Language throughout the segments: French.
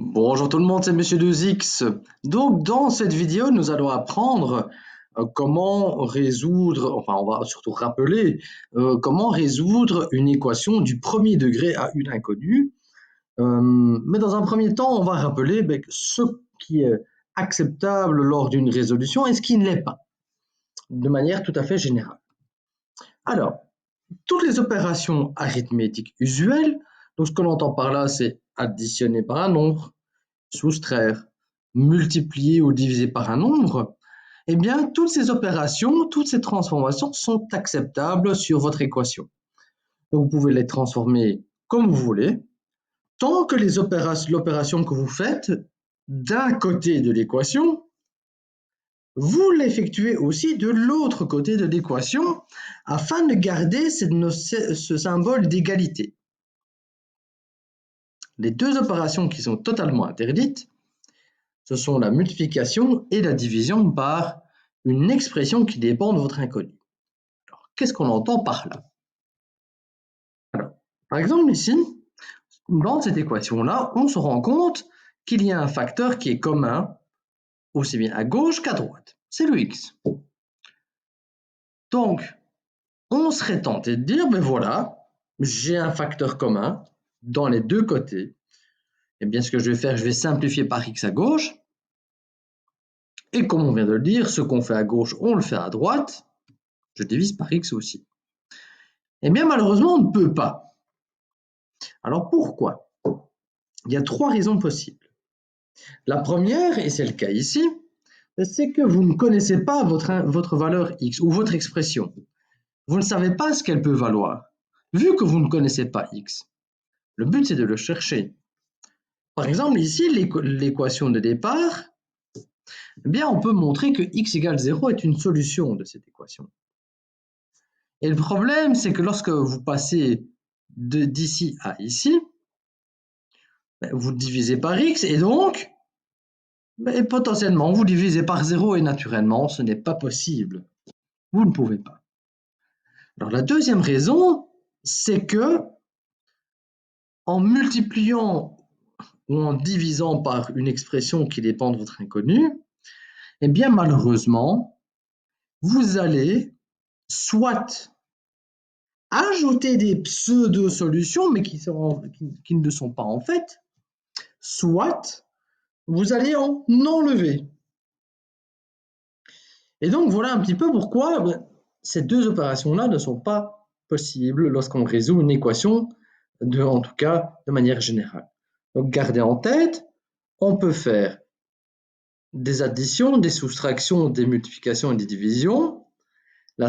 Bonjour tout le monde, c'est Monsieur 2X. Donc dans cette vidéo, nous allons apprendre comment résoudre, enfin on va surtout rappeler comment résoudre une équation du premier degré à une inconnue. Mais dans un premier temps, on va rappeler ce qui est acceptable lors d'une résolution et ce qui ne l'est pas, de manière tout à fait générale. Alors, toutes les opérations arithmétiques usuelles, donc ce que l'on entend par là, c'est additionner par un nombre, soustraire, multiplier ou diviser par un nombre, eh bien, toutes ces opérations, toutes ces transformations sont acceptables sur votre équation. Donc, vous pouvez les transformer comme vous voulez, tant que l'opération que vous faites d'un côté de l'équation, vous l'effectuez aussi de l'autre côté de l'équation afin de garder ce symbole d'égalité. Les deux opérations qui sont totalement interdites, ce sont la multiplication et la division par une expression qui dépend de votre inconnu. Alors, qu'est-ce qu'on entend par là? Alors, par exemple, ici, dans cette équation-là, on se rend compte qu'il y a un facteur qui est commun aussi bien à gauche qu'à droite. C'est le x. Donc, on serait tenté de dire, ben voilà, j'ai un facteur commun dans les deux côtés. Eh bien, ce que je vais faire, je vais simplifier par x à gauche. Et comme on vient de le dire, ce qu'on fait à gauche, on le fait à droite. Je divise par x aussi. Eh bien, malheureusement, on ne peut pas. Alors, pourquoi? Il y a trois raisons possibles. La première, et c'est le cas ici, c'est que vous ne connaissez pas votre valeur x ou votre expression. Vous ne savez pas ce qu'elle peut valoir. Vu que vous ne connaissez pas x, le but, c'est de le chercher. Par exemple, ici, l'équation de départ, eh bien, on peut montrer que x égale 0 est une solution de cette équation. Et le problème, c'est que lorsque vous passez d'ici à ici, vous divisez par x et donc, potentiellement, vous divisez par 0 et naturellement, ce n'est pas possible. Vous ne pouvez pas. Alors la deuxième raison, c'est que en multipliant ou en divisant par une expression qui dépend de votre inconnu, eh bien malheureusement, vous allez soit ajouter des pseudo-solutions, mais qui ne le sont pas en fait, soit vous allez en enlever. Et donc voilà un petit peu pourquoi ces deux opérations-là ne sont pas possibles lorsqu'on résout une équation, en tout cas de manière générale. Donc gardez en tête, on peut faire des additions, des soustractions, des multiplications et des divisions. Les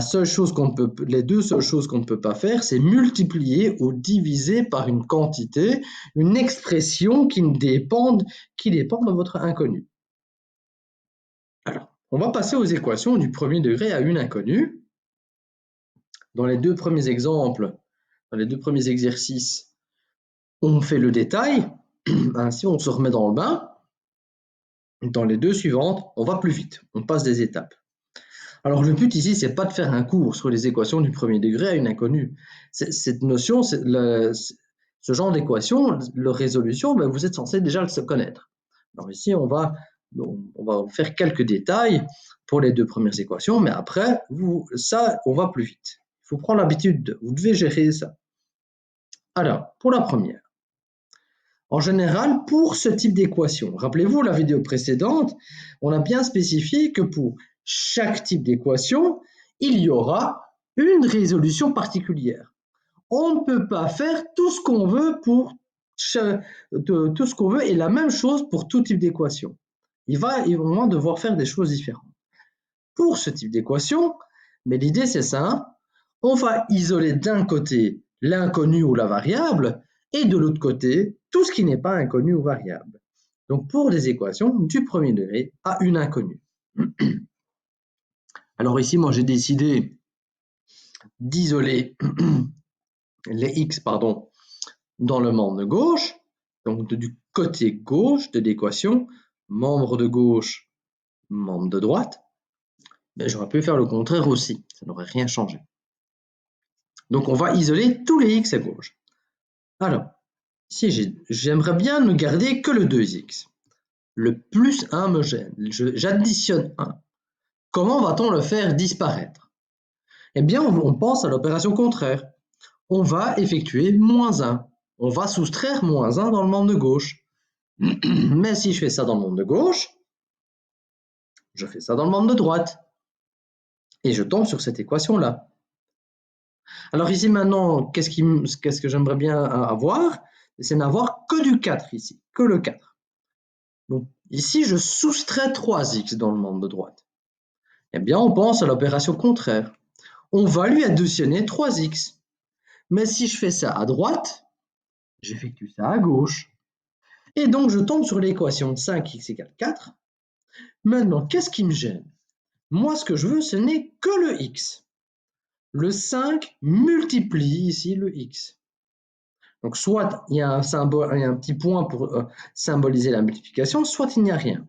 deux seules choses qu'on ne peut pas faire, c'est multiplier ou diviser par une quantité, une expression qui dépend de votre inconnu. Alors, on va passer aux équations du premier degré à une inconnue. Dans les deux premiers exemples, dans les deux premiers exercices, on fait le détail, ainsi on se remet dans le bain. Dans les deux suivantes, on va plus vite, on passe des étapes. Alors le but ici, c'est pas de faire un cours sur les équations du premier degré à une inconnue. Cette notion, ce genre d'équation, leur résolution, vous êtes censé déjà le connaître. Alors ici, on va faire quelques détails pour les deux premières équations, mais après, on va plus vite. Il faut prendre l'habitude, vous devez gérer ça. Alors, pour la première, en général, pour ce type d'équation, rappelez-vous la vidéo précédente, on a bien spécifié que pour chaque type d'équation, il y aura une résolution particulière. On ne peut pas faire tout ce qu'on veut tout ce qu'on veut et la même chose pour tout type d'équation. Il va vraiment devoir faire des choses différentes. Pour ce type d'équation, mais l'idée c'est simple, on va isoler d'un côté l'inconnu ou la variable et de l'autre côté tout ce qui n'est pas inconnu ou variable. Donc pour des équations du premier degré à une inconnue. Alors ici, moi j'ai décidé d'isoler les x dans le membre de gauche, donc du côté gauche de l'équation, membre de gauche, membre de droite. Mais j'aurais pu faire le contraire aussi, ça n'aurait rien changé. Donc on va isoler tous les x à gauche. Alors, Ici, j'aimerais bien ne garder que le 2x. Le plus 1 me gêne. J'additionne 1. Comment va-t-on le faire disparaître? Eh bien, on pense à l'opération contraire. On va effectuer moins 1. On va soustraire moins 1 dans le membre de gauche. Mais si je fais ça dans le membre de gauche, je fais ça dans le membre de droite. Et je tombe sur cette équation-là. Alors ici maintenant, qu'est-ce que j'aimerais bien avoir? C'est n'avoir que du 4 ici, que le 4. Donc ici, je soustrais 3x dans le membre de droite. Eh bien, on pense à l'opération contraire. On va lui additionner 3x. Mais si je fais ça à droite, j'effectue ça à gauche. Et donc, je tombe sur l'équation de 5x égale 4. Maintenant, qu'est-ce qui me gêne? Moi, ce que je veux, ce n'est que le x. Le 5 multiplie ici le x. Donc, soit il y a un petit point pour symboliser la multiplication, soit il n'y a rien.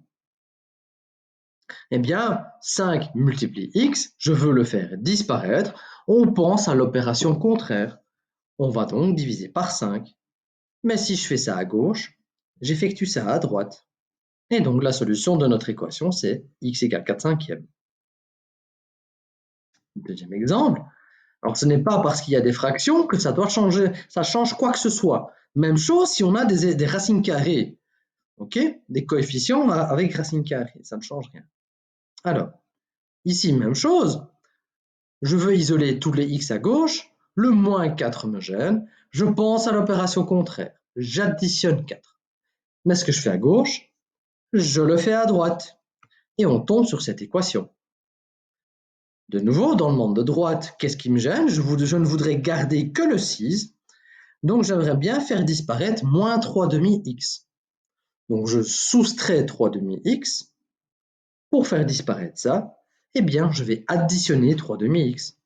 Eh bien, 5 multiplie x, je veux le faire disparaître. On pense à l'opération contraire. On va donc diviser par 5. Mais si je fais ça à gauche, j'effectue ça à droite. Et donc, la solution de notre équation, c'est x égale 4 cinquièmes. Deuxième exemple. Alors, ce n'est pas parce qu'il y a des fractions que ça doit changer, ça change quoi que ce soit. Même chose si on a des racines carrées. Ok? Des coefficients avec racines carrées, ça ne change rien. Alors, ici, même chose. Je veux isoler tous les x à gauche. Le moins 4 me gêne. Je pense à l'opération contraire. J'additionne 4. Mais ce que je fais à gauche, je le fais à droite. Et on tombe sur cette équation. De nouveau, dans le membre de droite, qu'est-ce qui me gêne? Je ne voudrais garder que le 6. Donc, j'aimerais bien faire disparaître moins 3 demi-x. Donc, je soustrais 3 demi-x. Pour faire disparaître ça, eh bien, je vais additionner 3 demi-x.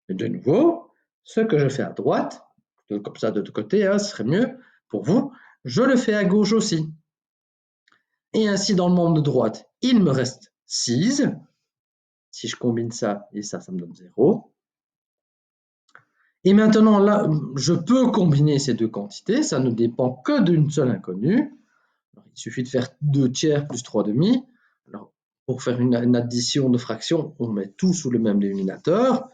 De nouveau, ce que je fais à droite, comme ça de l'autre côté, ce serait mieux pour vous, je le fais à gauche aussi. Et ainsi, dans le membre de droite, il me reste 6. Si je combine ça et ça me donne 0. Et maintenant, là, je peux combiner ces deux quantités, ça ne dépend que d'une seule inconnue. Alors, il suffit de faire 2 tiers plus 3 demi. Alors, pour faire une addition de fractions, on met tout sous le même dénominateur.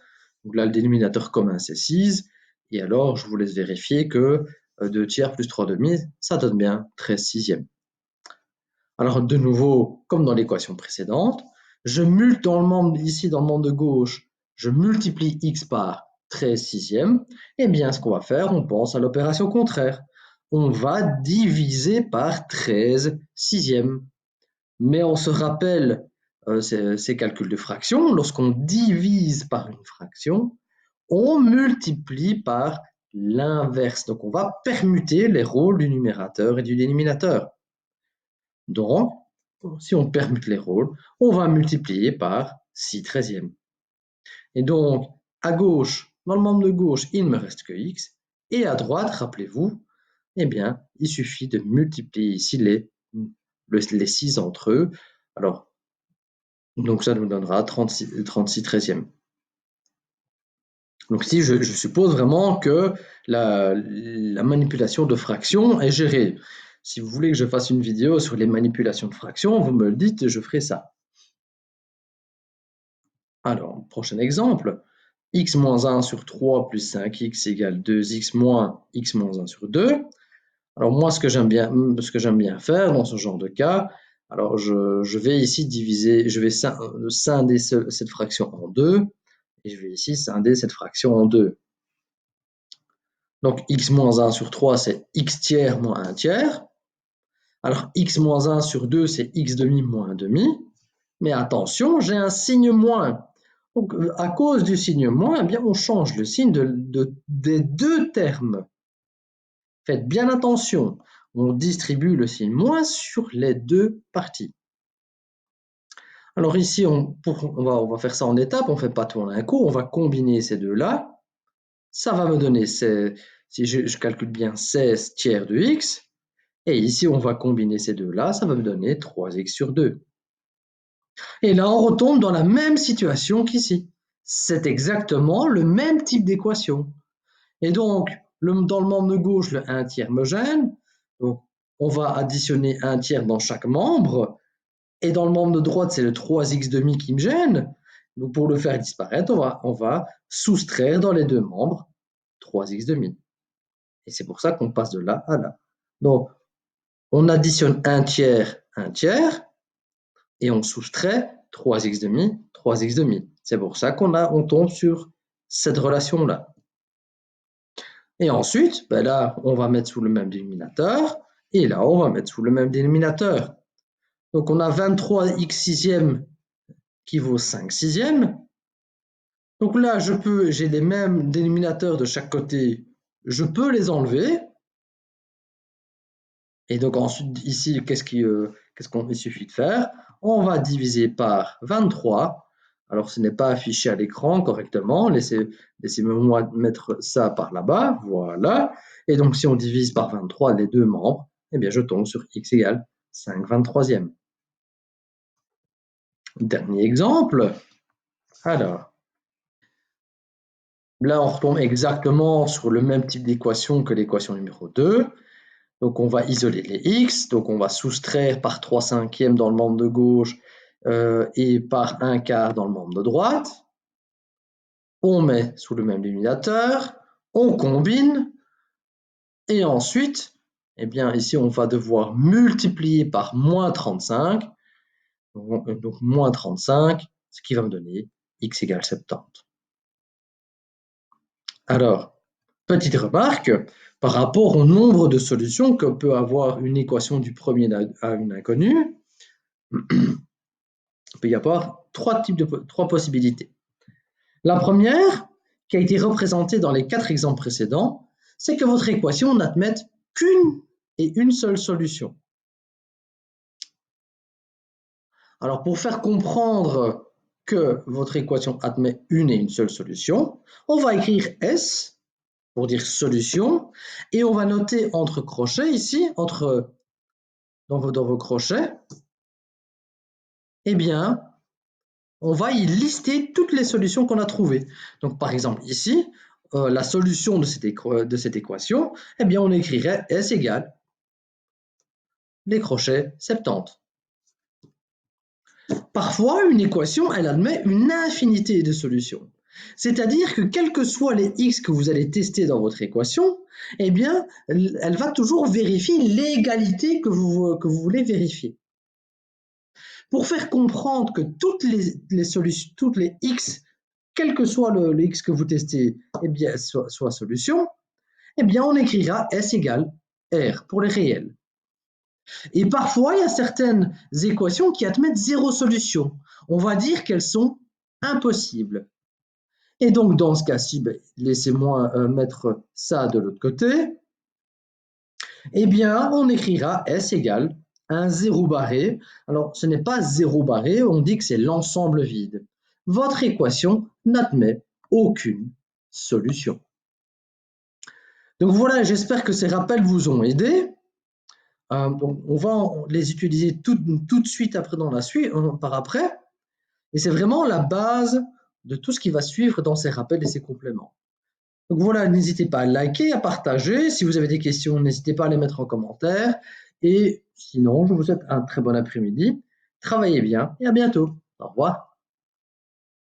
Donc là, le dénominateur commun, c'est 6. Et alors, je vous laisse vérifier que 2 tiers plus 3 demi, ça donne bien 13 sixièmes. Alors, de nouveau, comme dans l'équation précédente, ici dans le membre de gauche, je multiplie x par 13 sixièmes. Eh bien, ce qu'on va faire, on pense à l'opération contraire. On va diviser par 13 sixièmes. Mais on se rappelle ces calculs de fractions. Lorsqu'on divise par une fraction, on multiplie par l'inverse. Donc, on va permuter les rôles du numérateur et du dénominateur. Donc, si on permute les rôles, on va multiplier par 6 treizièmes. Et donc, à gauche, dans le membre de gauche, il ne me reste que x. Et à droite, rappelez-vous, eh bien, il suffit de multiplier ici les 6 entre eux. Alors, donc ça nous donnera 36 treizièmes. Donc ici, je suppose vraiment que la manipulation de fractions est gérée. Si vous voulez que je fasse une vidéo sur les manipulations de fractions, vous me le dites et je ferai ça. Alors, prochain exemple, x moins 1 sur 3 plus 5x égale 2x moins x moins 1 sur 2. Alors moi, ce que j'aime bien faire dans ce genre de cas, alors je vais ici diviser, je vais scinder cette fraction en 2, et je vais ici scinder cette fraction en 2. Donc x moins 1 sur 3, c'est x tiers moins 1 tiers. Alors x moins 1 sur 2, c'est x demi moins 1 demi. Mais attention, j'ai un signe moins. Donc, à cause du signe moins, eh bien, on change le signe des deux termes. Faites bien attention, on distribue le signe moins sur les deux parties. Alors ici, on va faire ça en étapes, on ne fait pas tout en un coup, on va combiner ces deux-là. Ça va me donner, si je calcule bien, 16 tiers de x. Et ici, on va combiner ces deux-là, ça va me donner 3x sur 2. Et là, on retombe dans la même situation qu'ici. C'est exactement le même type d'équation. Et donc, Dans le membre de gauche, le 1 tiers me gêne. Donc, on va additionner 1 tiers dans chaque membre. Et dans le membre de droite, c'est le 3x demi qui me gêne. Donc, pour le faire disparaître, on va soustraire dans les deux membres 3x demi. Et c'est pour ça qu'on passe de là à là. Donc, on additionne 1 tiers, et on soustrait 3x demi, 3x demi. C'est pour ça on tombe sur cette relation-là. Et ensuite, ben là, on va mettre sous le même dénominateur, et là, on va mettre sous le même dénominateur. Donc, on a 23x sixième qui vaut 5 sixièmes. Donc là, j'ai les mêmes dénominateurs de chaque côté, je peux les enlever. Et donc ensuite, ici, qu'est-ce qu'il suffit de faire? On va diviser par 23. Alors, ce n'est pas affiché à l'écran correctement. Laissez-moi mettre ça par là-bas. Voilà. Et donc, si on divise par 23 les deux membres, eh bien, je tombe sur x égale 5 23e. Dernier exemple. Alors, là, on retombe exactement sur le même type d'équation que l'équation numéro 2. Donc, on va isoler les x. Donc, on va soustraire par 3 cinquièmes dans le membre de gauche et par 1 quart dans le membre de droite. On met sous le même dénominateur. On combine. Et ensuite, eh bien, ici, on va devoir multiplier par moins 35. Donc, moins 35, ce qui va me donner x égale 70. Alors, petite remarque, par rapport au nombre de solutions que peut avoir une équation du premier à une inconnue, il peut y avoir trois possibilités. La première, qui a été représentée dans les 4 exemples précédents, c'est que votre équation n'admette qu'une et une seule solution. Alors, pour faire comprendre que votre équation admet une et une seule solution, on va écrire S pour dire solution, et on va noter entre crochets ici, dans vos crochets, eh bien, on va y lister toutes les solutions qu'on a trouvées. Donc, par exemple, ici, la solution de cette équation, eh bien, on écrirait S égale les crochets 70. Parfois, une équation, elle admet une infinité de solutions. C'est-à-dire que quels que soient les x que vous allez tester dans votre équation, eh bien, elle va toujours vérifier l'égalité que vous voulez vérifier. Pour faire comprendre que toutes les solutions, toutes les x, quel que soit le x que vous testez, eh bien, soit solution, eh bien, on écrira S égale R pour les réels. Et parfois, il y a certaines équations qui admettent zéro solution. On va dire qu'elles sont impossibles. Et donc, dans ce cas-ci, ben, laissez-moi mettre ça de l'autre côté. Eh bien, on écrira S égale un zéro barré. Alors, ce n'est pas zéro barré, on dit que c'est l'ensemble vide. Votre équation n'admet aucune solution. Donc voilà, j'espère que ces rappels vous ont aidé. Donc on va les utiliser tout de suite après par après. Et c'est vraiment la base de tout ce qui va suivre dans ces rappels et ces compléments. Donc voilà, n'hésitez pas à liker, à partager. Si vous avez des questions, n'hésitez pas à les mettre en commentaire. Et sinon, je vous souhaite un très bon après-midi. Travaillez bien et à bientôt. Au revoir.